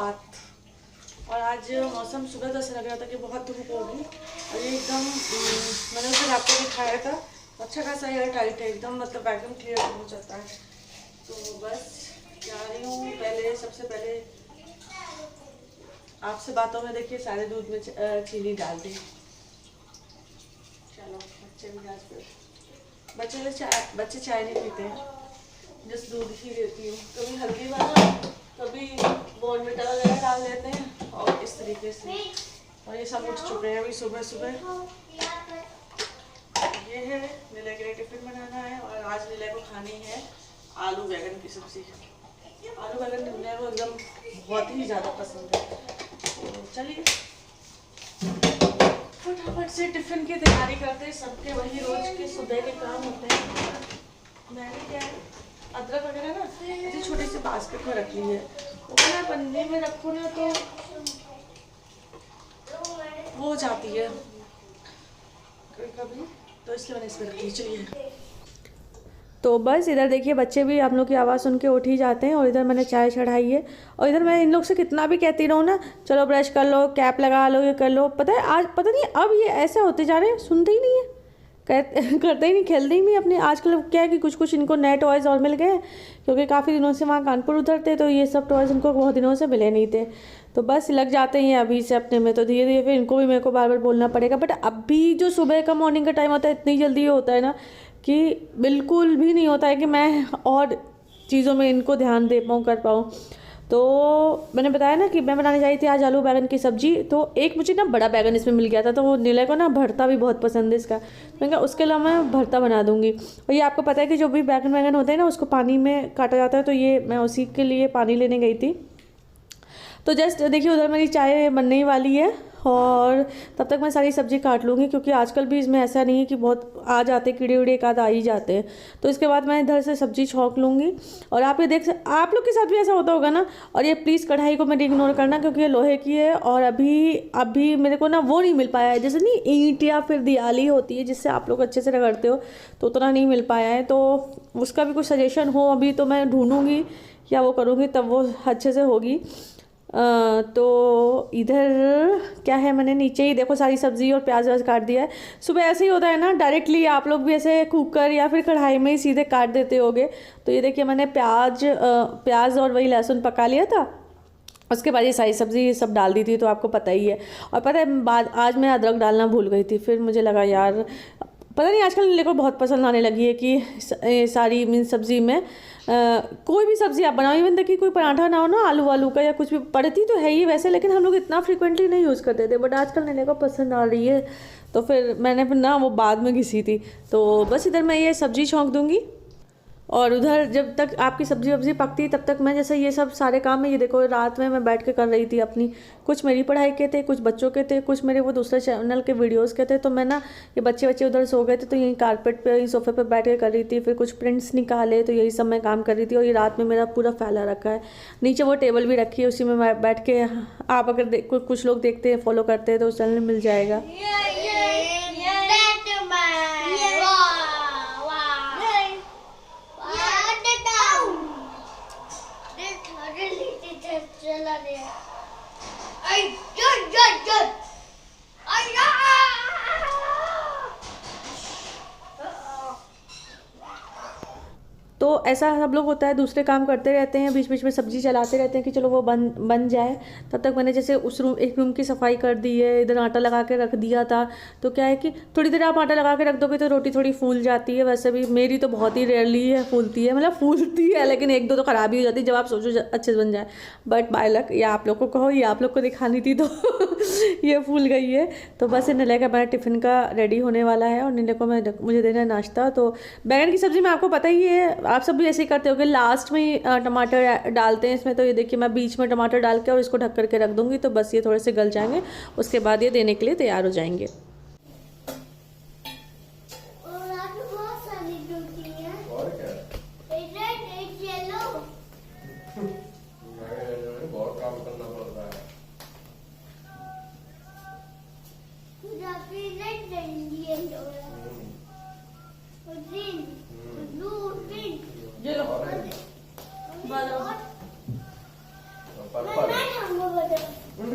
7। और आज मौसम सुबह तो ऐसा लग रहा था कि बहुत धूप होगी, और ये एकदम मैंने उसे आपको दिखाया था, अच्छा खासा एयर टाइट है एकदम, मतलब एकदम क्लियर हो जाता है। तो बस जा रही हूँ। पहले सबसे पहले आपसे बातों में देखिए सारे दूध में चीनी डाल दी। चलो बच्चे भी आज बच्चे चाय नहीं पीते हैं, जिस दूध ही देती हूँ। कभी हल्दी वाला, कभी बॉर्नविटा वगैरह डाल देते हैं, और इस तरीके से। और ये सब उठ चुके हैं अभी सुबह सुबह। ये है नीले के लिए टिफिन बनाना है, और आज नीले को खानी है आलू बैंगन की सब्जी। आलू बैंगन नीले को एकदम बहुत ही ज़्यादा पसंद है। तो चलिए फटाफट से टिफिन की तैयारी करते हैं। सबके वही रोज के सुबह के काम होते हैं। मैंने क्या है, अदरक वगैरह ना ऐसी छोटी सी बास्केट में रख ली है, वो मैं पन्नी में रखूँ ना तो वो हो जाती है कभी, तो इसलिए मैंने इसमें रख ली। चलिए तो बस इधर देखिए बच्चे भी आप लोग की आवाज़ सुन के उठ ही जाते हैं, और इधर मैंने चाय चढ़ाई है। और इधर मैं इन लोग से कितना भी कहती रहूँ ना, चलो ब्रश कर लो, कैप लगा लो, ये कर लो, पता है आज पता नहीं अब ये ऐसे होते जा रहे हैं, सुनते ही नहीं है, करते ही नहीं, खेलते ही नहीं अपने। आजकल क्या है कि कुछ कुछ इनको नए टॉयज़ और मिल गए, क्योंकि काफ़ी दिनों से वहाँ कानपुर उतरते, तो ये सब टॉयज़ इनको बहुत दिनों से मिले नहीं थे। तो बस लग जाते हैं अभी से अपने में, तो धीरे धीरे फिर इनको भी मेरे को बार बार बोलना पड़ेगा। बट अभी जो सुबह का मॉर्निंग का टाइम होता है, इतनी जल्दी ये होता है ना कि बिल्कुल भी नहीं होता है कि मैं और चीज़ों में इनको ध्यान दे पाऊँ, कर पाऊँ। तो मैंने बताया ना कि मैं बनाने जा रही थी आज आलू बैंगन की सब्ज़ी। तो एक मुझे ना बड़ा बैंगन इसमें मिल गया था, तो वो नीले को ना भरता भी बहुत पसंद है इसका, तो मैंने कहा उसके अलावा मैं भरता बना दूंगी। और ये आपको पता है कि जो भी बैंगन होते हैं ना, उसको पानी में काटा जाता है, तो ये मैं उसी के लिए पानी लेने गई थी। तो जस्ट देखिए उधर मेरी चाय बनने ही वाली है, और तब तक मैं सारी सब्ज़ी काट लूँगी, क्योंकि आजकल भी इसमें ऐसा नहीं है कि बहुत आ जाते, कीड़े उड़े एक आध आ ही जाते हैं। तो इसके बाद मैं इधर से सब्ज़ी छौंक लूँगी। और आप ये आप लोग के साथ भी ऐसा होता होगा ना। और ये प्लीज़ कढ़ाई को मेरी इग्नोर करना, क्योंकि ये लोहे की है, और अभी मेरे को ना वो नहीं मिल पाया है, जैसे नहीं ईंट या फिर दियाली होती है जिससे आप लोग अच्छे से रगड़ते हो, तो उतना नहीं मिल पाया है। तो उसका भी कुछ सजेशन हो अभी तो मैं ढूँढूँगी या वो करूँगी, तब वो अच्छे से होगी। तो इधर क्या है, मैंने नीचे ही देखो सारी सब्ज़ी और प्याज व्याज काट दिया है। सुबह ऐसे ही होता है ना, डायरेक्टली आप लोग भी ऐसे कुकर या फिर कढ़ाई में ही सीधे काट देते होगे। तो ये देखिए मैंने प्याज और वही लहसुन पका लिया था, उसके बाद ये सारी सब्ज़ी सब डाल दी थी, तो आपको पता ही है। और पता है आज मैं अदरक डालना भूल गई थी, फिर मुझे लगा यार पता नहीं आजकल मेरे को बहुत पसंद आने लगी है कि सारी मीन सब्ज़ी में कोई भी सब्ज़ी आप बनाओ, इवन देखिए कोई पराठा ना हो ना आलू वालू का या कुछ भी, पड़ती तो है ही वैसे, लेकिन हम लोग इतना फ्रिक्वेंटली नहीं यूज़ करते थे, बट आजकल मेरे को पसंद आ रही है, तो फिर मैंने फिर ना वो बाद में घिसी थी। तो बस इधर मैं ये सब्ज़ी छौंक दूँगी, और उधर जब तक आपकी सब्ज़ी वब्ज़ी पकती तब तक मैं जैसे ये सब सारे काम है, ये देखो रात में मैं बैठ के कर रही थी अपनी, कुछ मेरी पढ़ाई के थे, कुछ बच्चों के थे, कुछ मेरे वो दूसरे चैनल के वीडियोस के थे। तो मैं ना ये बच्चे उधर सो गए थे, तो यहीं कारपेट पे यहीं सोफे पे बैठ के कर रही थी। फिर कुछ प्रिंट्स निकाले, तो यही सब मैं काम कर रही थी। और ये रात में मेरा पूरा फैला रखा है, नीचे वो टेबल भी रखी है, उसी में मैं बैठ के, आप अगर कुछ लोग देखते हैं फॉलो करते हैं तो उस चैनल में मिल जाएगा। तो ऐसा सब लोग होता है, दूसरे काम करते रहते हैं, बीच बीच में सब्जी चलाते रहते हैं कि चलो वो बन जाए। तब तक मैंने जैसे एक रूम की सफाई कर दी है, इधर आटा लगा के रख दिया था। तो क्या है कि थोड़ी देर आप आटा लगा के रख दोगे तो रोटी थोड़ी फूल जाती है। वैसे भी मेरी तो बहुत ही रेयरली है फूलती है, मतलब फूलती है, लेकिन एक दो तो ख़राब ही हो जाती है जब आप सोचो अच्छे से बन जाए। बट बाय लक, या आप लोग को कहो, ये आप लोग को दिखानी थी तो ये फूल गई है। तो बस नीले का मेरा टिफ़िन का रेडी होने वाला है, और नीले को मुझे देना है नाश्ता। तो बैंगन की सब्ज़ी में आपको पता ही है, आप सब भी ऐसे ही करते होगे, लास्ट में ही टमाटर डालते हैं इसमें। तो ये देखिए मैं बीच में टमाटर डाल के और इसको ढक करके रख दूँगी, तो बस ये थोड़े से गल जाएंगे, उसके बाद ये देने के लिए तैयार हो जाएंगे।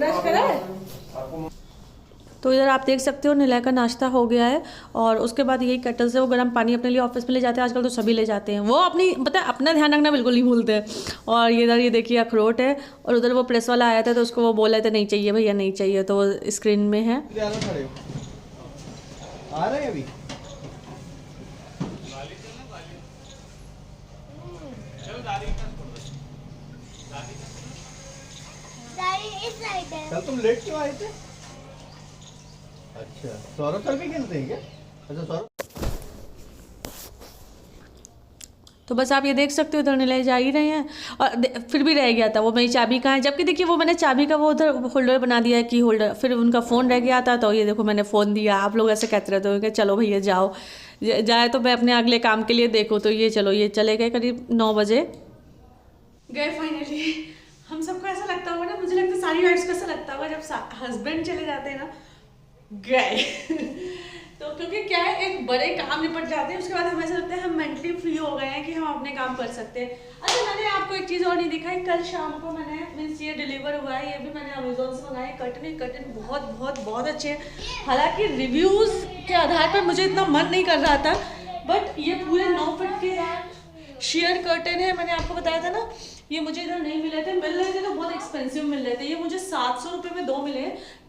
ब्रश करा है? तो इधर आप देख सकते हो निलय का नाश्ता हो गया है और उसके बाद यही केटल से वो गर्म पानी अपने लिए ऑफिस में ले जाते हैं। आजकल तो सभी ले जाते हैं, वो अपनी पता है अपना ध्यान रखना बिल्कुल नहीं भूलते हैं। और इधर ये देखिए अखरोट है और उधर वो प्रेस वाला आया था तो उसको वो बोला था नहीं चाहिए भैया नहीं चाहिए, तो वो स्क्रीन में है। आ रहे हैं अभी कल तुम लेट क्यों आए थे? अच्छा सौरभ सर भी खेलते हैं क्या? अच्छा सौरभ। तो बस आप ये देख सकते हो इधर निलय जा ही रहे हैं और फिर भी रह गया था वो मेरी चाबी कहाँ है, जबकि देखिए वो मैंने चाबी का वो उधर होल्डर बना दिया है की होल्डर, फिर उनका फ़ोन रह गया था तो ये देखो मैंने फ़ोन दिया। आप लोग ऐसे कहते रहते हो कि चलो भैया जाओ, जाए तो मैं अपने अगले काम के लिए देखूँ। तो ये चलो ये चले गए करीब 9 बजे गए फाइनली। हम सबको ऐसा लगता होगा ना, मुझे लगता है सारी वाइफ्स को ऐसा लगता होगा जब हस्बैंड चले जाते हैं ना गए तो क्योंकि क्या है एक बड़े काम निपट जाते हैं, उसके बाद हमें ऐसा लगता है हम मेंटली फ्री हो गए हैं कि हम अपने काम कर सकते हैं। अच्छा मैंने आपको एक चीज़ और नहीं दिखाई, कल शाम को मैंने मीन्स ये डिलीवर हुआ है, ये भी मैंने अमेजोन से मंगाया। कर्टन बहुत बहुत बहुत अच्छे हैं। हालांकि रिव्यूज़ के आधार पर मुझे इतना मन नहीं कर रहा था, बट ये पूरे 9 फीट के शेयर कर्टन है। मैंने आपको बताया था ना ये मुझे इधर नहीं मिले थे, मिल रहे थे तो बहुत एक्सपेंसिव मिल रहे थे। ये मुझे 700 रुपये में 2 मिले,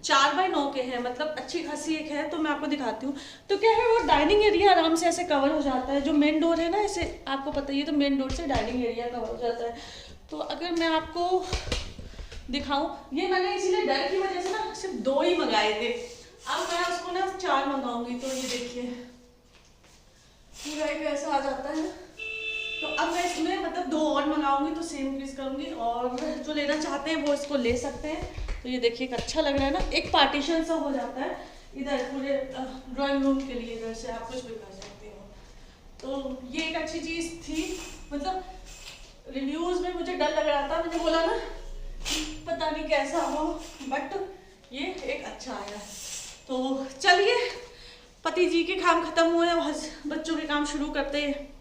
4x9 के हैं, मतलब अच्छी खासी एक है। तो मैं आपको दिखाती हूँ। तो क्या है वो डाइनिंग एरिया आराम से ऐसे कवर हो जाता है, जो मेन डोर है ना ऐसे आपको पता ही है, तो मेन डोर से डाइनिंग एरिया कवर हो जाता है। तो अगर मैं आपको दिखाऊँ, ये मैंने इसीलिए डर की वजह से ना सिर्फ 2 ही मंगाए थे, अब मैं उसको ना 4 मंगाऊंगी। तो ये देखिए पूरा एक ऐसा आ जाता है। तो अब मैं इसमें मतलब 2 और मंगाऊंगी तो सेम पीस करूंगी, और जो लेना चाहते हैं वो इसको ले सकते हैं। तो ये देखिए एक अच्छा लग रहा है ना, एक पार्टीशन सा हो जाता है इधर पूरे ड्राइंग रूम के लिए, इधर से आप कुछ भी कर सकते हो। तो ये एक अच्छी चीज़ थी। मतलब रिव्यूज़ में मुझे डर लग रहा था, मैंने बोला ना पता नहीं कैसा हो, बट ये एक अच्छा आया। तो चलिए पति जी के काम खत्म हुए, बच्चों के काम शुरू करते हैं।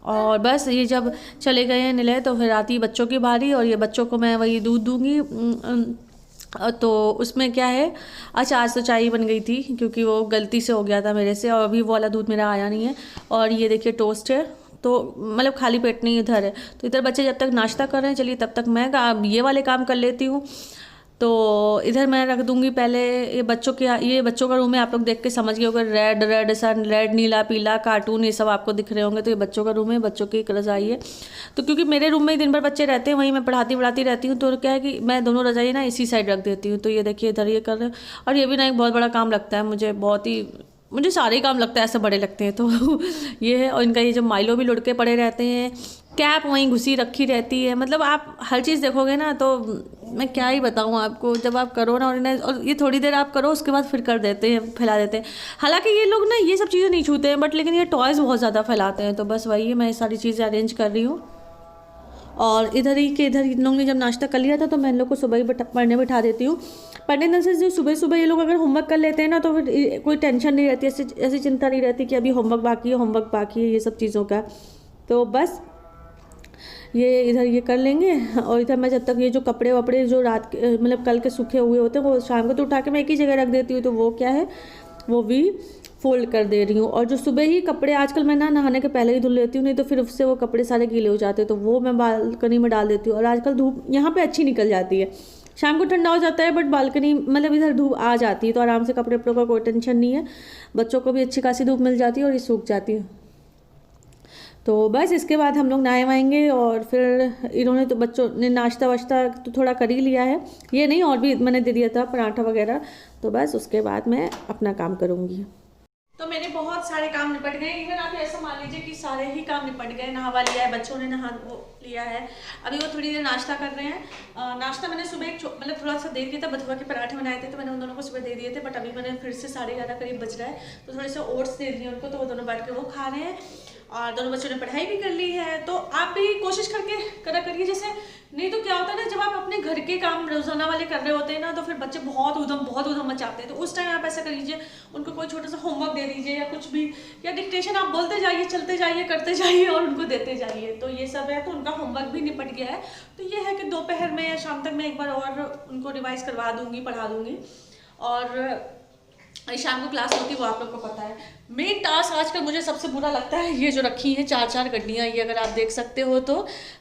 और बस ये जब चले गए हैं निलय तो फिर आती बच्चों की बारी, और ये बच्चों को मैं वही दूध दूंगी। तो उसमें क्या है, अच्छा आज तो चाय बन गई थी क्योंकि वो गलती से हो गया था मेरे से, और अभी वो वाला दूध मेरा आया नहीं है। और ये देखिए टोस्ट है, तो मतलब खाली पेट नहीं इधर है। तो इधर बच्चे जब तक नाश्ता कर रहे हैं, चलिए तब तक मैं ये वाले काम कर लेती हूँ। तो इधर मैं रख दूंगी पहले ये बच्चों का रूम है। आप लोग देख के समझ गए होंगे, रेड नीला पीला कार्टून ये सब आपको दिख रहे होंगे। तो ये बच्चों का रूम है, बच्चों की एक रज़ाई है। तो क्योंकि मेरे रूम में ही दिन भर बच्चे रहते हैं, वहीं मैं पढ़ाती रहती हूँ, तो क्या है कि मैं दोनों रज़ाई ना इसी साइड रख देती हूँ। तो ये देखिए इधर ये कर रहे हैं, और ये भी ना एक बहुत बड़ा काम लगता है मुझे सारे काम लगता है ऐसे बड़े लगते हैं। तो ये है, और इनका ये जो माइलो भी लुढ़के पड़े रहते हैं, कैप वहीं घुसी रखी रहती है। मतलब आप हर चीज़ देखोगे ना, तो मैं क्या ही बताऊँ आपको, जब आप करो ना और ये थोड़ी देर आप करो उसके बाद फिर कर देते हैं, फैला देते हैं। हालांकि ये लोग ना ये सब चीज़ें नहीं छूते हैं, बट लेकिन ये टॉयज़ बहुत ज़्यादा फैलाते हैं। तो बस वही मैं सारी चीज़ें अरेंज कर रही हूँ। और इधर इन लोगों ने जब नाश्ता कर लिया था तो मैं इन लोग को सुबह ही पढ़ने बिठा देती हूँ। पढ़ने से जो सुबह ये लोग अगर होमवर्क कर लेते हैं ना, तो फिर कोई टेंशन नहीं रहती, ऐसी चिंता नहीं रहती कि अभी होमवर्क बाकी है ये सब चीज़ों का। तो बस ये इधर ये कर लेंगे, और इधर मैं जब तक ये जो कपड़े वपड़े जो रात के मतलब कल के सूखे हुए होते हैं वो शाम को तो उठा के मैं एक ही जगह रख देती हूँ। तो वो क्या है वो भी फोल्ड कर दे रही हूँ। और जो सुबह ही कपड़े आजकल मैं ना नहाने के पहले ही धुल लेती हूँ, नहीं तो फिर उससे वो कपड़े सारे गीले हो जाते हैं, तो वो मैं बालकनी में डाल देती हूँ। और आजकल धूप यहाँ पे अच्छी निकल जाती है, शाम को ठंडा हो जाता है, बट बालकनी मतलब इधर धूप आ जाती है, तो आराम से कपड़े वपड़ों का कोई टेंशन नहीं है। बच्चों को भी अच्छी खासी धूप मिल जाती है और ये सूख जाती है। तो बस इसके बाद हम लोग नहाए वाएंगे, और फिर इन्होंने तो बच्चों ने नाश्ता वाश्ता तो थोड़ा कर ही लिया है, ये नहीं और भी मैंने दे दिया था पराठा वगैरह। तो बस उसके बाद मैं अपना काम करूँगी। तो मेरे बहुत सारे काम निपट गए, इवन आप ऐसा मान लीजिए कि सारे ही काम निपट गए। नहावा लिया है, बच्चों ने नहा लिया है, अभी वो थोड़ी देर नाश्ता कर रहे हैं। नाश्ता मैंने सुबह मतलब थोड़ा सा दे दिया था, बथुआ के पराठे बनाए थे तो मैंने उन दोनों को सुबह दे दिए थे, बट अभी मैंने फिर से 11:30 करीब बज रहा है तो थोड़े से ओट्स दे दिए उनको, तो वो दोनों बैठ के वो खा रहे हैं। और दोनों बच्चों ने पढ़ाई भी कर ली है। तो आप भी कोशिश करके करा करिए, जैसे नहीं तो क्या होता है ना, जब आप अपने घर के काम रोजाना वाले कर रहे होते हैं ना, तो फिर बच्चे बहुत उधम मचाते हैं। तो उस टाइम आप ऐसा कर लीजिए, उनको कोई छोटा सा होमवर्क दे दीजिए या कुछ भी, या डिक्टेशन आप बोलते जाइए, चलते जाइए, करते जाइए और उनको देते जाइए। तो ये सब है, तो उनका होमवर्क भी निपट गया है। तो ये है कि दोपहर में या शाम तक मैं एक बार और उनको रिवाइज करवा दूंगी, पढ़ा दूंगी। और शाम को क्लास होती है, वो आप लोग को पता है। मेन टास्क आजकल मुझे सबसे बुरा लगता है ये जो रखी हैं 4-4 गड्डियाँ, ये अगर आप देख सकते हो तो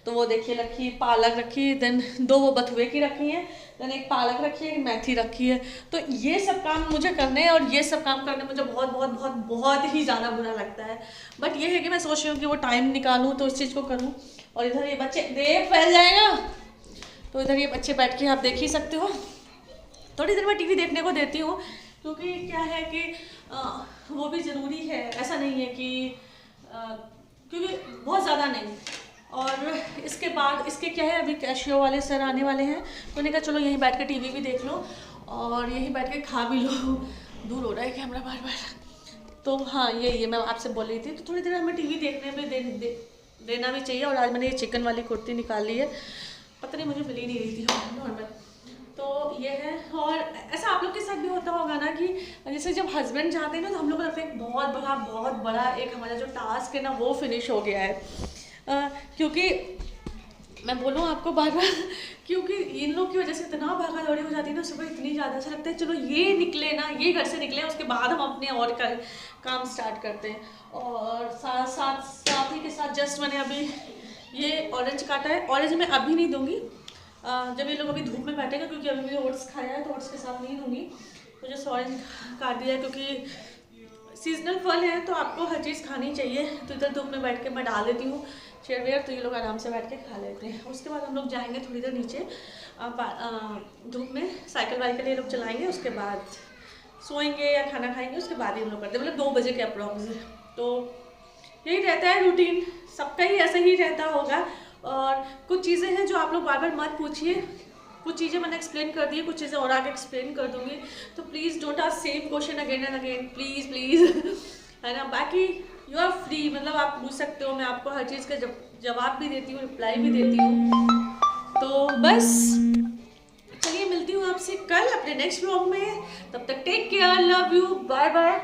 वो देखिए रखी, पालक रखी, देन 2 वो बथुए की रखी हैं, देन एक पालक रखी है, एक मेथी रखी है। तो ये सब काम मुझे करने हैं, और ये सब काम करने मुझे बहुत ही ज़्यादा बुरा लगता है। बट ये है कि मैं सोच रही हूँ कि वो टाइम निकालूँ तो इस चीज़ को करूँ। और इधर ये बच्चे देख फैल जाएगा, तो इधर ये बच्चे बैठ के आप देख ही सकते हो। थोड़ी देर मैं टीवी देखने को देती हूँ, क्योंकि क्या है कि वो भी ज़रूरी है, ऐसा नहीं है कि क्योंकि बहुत ज़्यादा नहीं। और इसके बाद इसके क्या है, अभी कैशियो वाले सर आने वाले हैं, तो उन्होंने कहा चलो यहीं बैठ के टीवी भी देख लो और यहीं बैठ के खा भी लो। दूर हो रहा है कैमरा बार बार। तो हाँ, ये मैं आपसे बोल रही थी, तो थोड़ी देर हमें टीवी देखने में देना भी चाहिए। और आज मैंने ये चिकन वाली कुर्ती निकाल ली है, पता नहीं मुझे मिल ही नहीं रही थी नॉर्मल। तो ये है। और ऐसा आप लोग के साथ भी होता होगा ना कि जैसे जब हस्बैंड जाते हैं ना, तो हम लोग को लगता है बहुत बड़ा एक हमारा जो टास्क है ना वो फिनिश हो गया है। क्योंकि मैं बोलूँ आपको बार बार, क्योंकि इन लोग की वजह से इतना भागा दौड़ी हो जाती है ना, सुबह इतनी ज़्यादा अच्छा लगता है चलो ये निकले ना, ये घर से निकले, उसके बाद हम अपने और काम स्टार्ट करते हैं। और साथ ही के साथ जस्ट मैंने अभी ये ऑरेंज काटा है। ऑरेंज मैं अभी नहीं दूँगी, जब ये लोग अभी धूप में बैठेगा, क्योंकि अभी मैंने ओट्स खाया है तो ओट्स के साथ नहीं दूँगी। तो जस्ट ऑरेंज काट दिया है, क्योंकि सीजनल फल है तो आपको हर चीज़ खानी चाहिए। तो इधर धूप में बैठ के मैं डाल देती हूँ चेयर वेयर, तो ये लोग आराम से बैठ के खा लेते हैं। उसके बाद हम लोग जाएंगे थोड़ी देर नीचे धूप में, साइकिल वाइकिल ये लोग चलाएंगे, उसके बाद सोएंगे या खाना खाएंगे, उसके बाद ही हम लोग करते हैं, मतलब 2 बजे के अप्रॉक्स। तो यही रहता है रूटीन, सबका ही ऐसा ही रहता होगा। और कुछ चीज़ें हैं जो आप लोग बार बार मत पूछिए, कुछ चीज़ें मैंने एक्सप्लेन कर दी है, कुछ चीज़ें और आगे एक्सप्लेन कर दूँगी। तो please don't ask same question again and again, please है ना। बाकी यू आर फ्री, मतलब आप पूछ सकते हो, मैं आपको हर चीज़ का जवाब भी देती हूँ, रिप्लाई भी देती हूँ। तो बस चलिए, मिलती हूँ आपसे कल अपने नेक्स्ट व्लॉग में। तब तक take care, love you, bye bye.